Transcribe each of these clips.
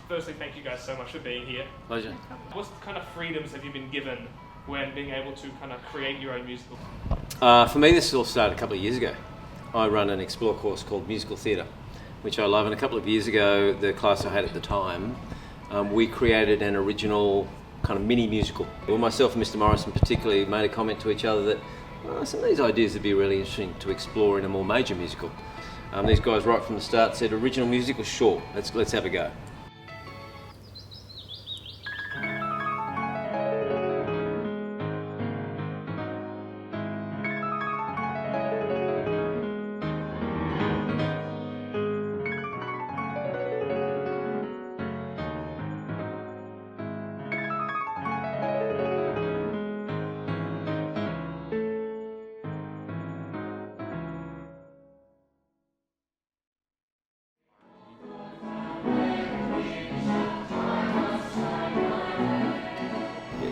Firstly, thank you guys so much for being here. Pleasure. What kind of freedoms have you been given when being able to kind of create your own musical? For me, this all started a couple of years ago. I run an Explore course called Musical Theatre, which I love. And a couple of years ago, the class I had at the time, we created an original kind of mini musical. Well, myself and Mr. Morrison particularly made a comment to each other that some of these ideas would be really interesting to explore in a more major musical. These guys right from the start said, original musical, sure, let's have a go.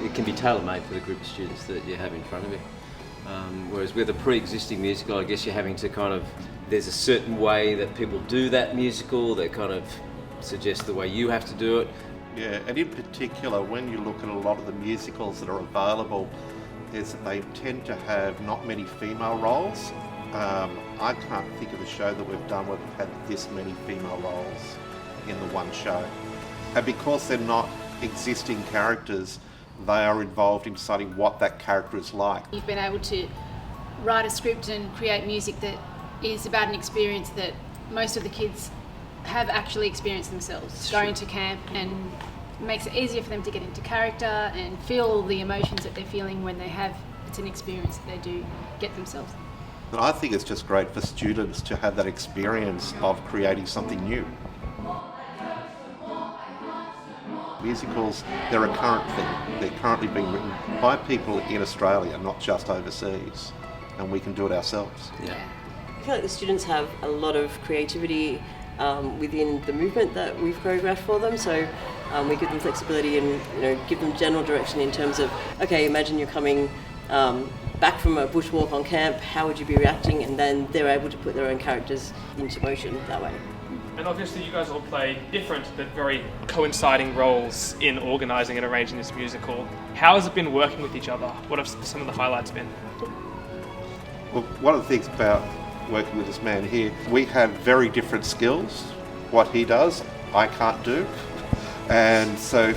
It can be tailor-made for the group of students that you have in front of you. Whereas with a pre-existing musical, I guess you're having to kind of, there's a certain way that people do that musical that kind of suggests the way you have to do it. Yeah, and in particular, when you look at a lot of the musicals that are available, is that they tend to have not many female roles. I can't think of a show that we've done where we've had this many female roles in the one show. And because they're not existing characters, they are involved in deciding what that character is like. You've been able to write a script and create music that is about an experience that most of the kids have actually experienced themselves, going to camp, and makes it easier for them to get into character and feel the emotions that they're feeling when it's an experience that they do get themselves. And I think it's just great for students to have that experience of creating something new. Musicals, they're a current thing. They're currently being written by people in Australia, not just overseas, and we can do it ourselves. Yeah. I feel like the students have a lot of creativity within the movement that we've choreographed for them, so we give them flexibility and give them general direction in terms of, okay, imagine you're coming back from a bushwalk on camp, how would you be reacting? And then they're able to put their own characters into motion that way. And obviously you guys all play different but very coinciding roles in organising and arranging this musical. How has it been working with each other? What have some of the highlights been? Well, one of the things about working with this man here, we have very different skills. What he does, I can't do. And so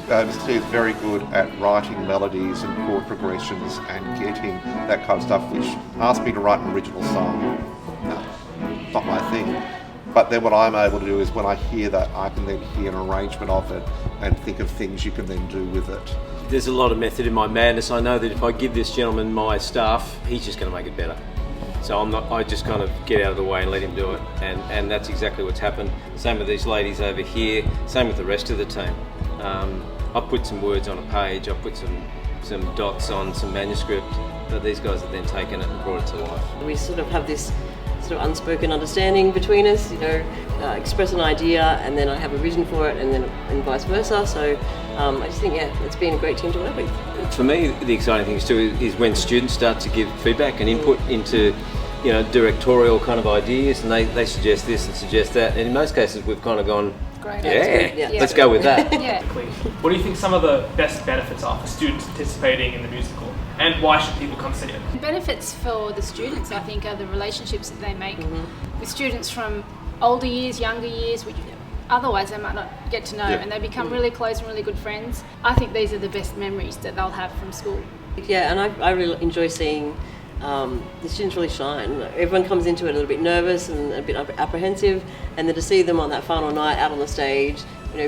Mr. T is very good at writing melodies and chord progressions and getting that kind of stuff, which asked me to write an original song. No, not my thing. But then what I'm able to do is when I hear that, I can then hear an arrangement of it and think of things you can then do with it. There's a lot of method in my madness. I know that if I give this gentleman my stuff, he's just going to make it better. So I just kind of get out of the way and let him do it. And that's exactly what's happened. Same with these ladies over here, same with the rest of the team. I put some words on a page, I put some dots on some manuscript, but these guys have then taken it and brought it to life. We sort of have this sort of unspoken understanding between us, express an idea and then I have a vision for it and vice versa. So I just think, it's been a great team to work with. For me, the exciting thing too is when students start to give feedback and input into directorial kind of ideas, and they suggest this and suggest that, and in most cases we've kind of gone, Great. Let's go with that. Yeah. What do you think some of the best benefits are for students participating in the musical? And why should people come see it? The benefits for the students, I think, are the relationships that they make with students from older years, younger years, which otherwise they might not get to know, and they become really close and really good friends. I think these are the best memories that they'll have from school. Yeah, and I really enjoy seeing the students really shine. Everyone comes into it a little bit nervous and a bit apprehensive, and then to see them on that final night out on the stage,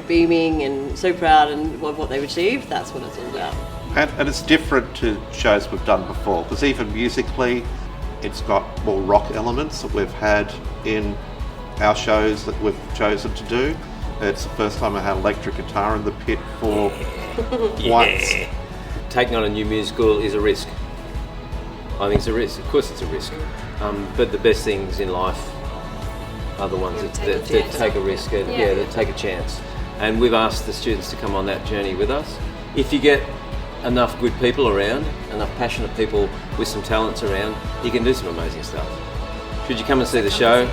beaming and so proud and what they've achieved, that's what it's all about. And it's different to shows we've done before, because even musically, it's got more rock elements that we've had in our shows that we've chosen to do. It's the first time I had electric guitar in the pit for once. Taking on a new musical is a risk. I think it's a risk. Of course it's a risk. But the best things in life are the ones that take a risk and that take a chance. And we've asked the students to come on that journey with us. If you get enough good people around, enough passionate people with some talents around, you can do some amazing stuff. Should you come and see the show?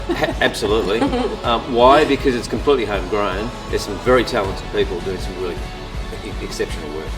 Absolutely. Why? Because it's completely homegrown. There's some very talented people doing some really exceptional work.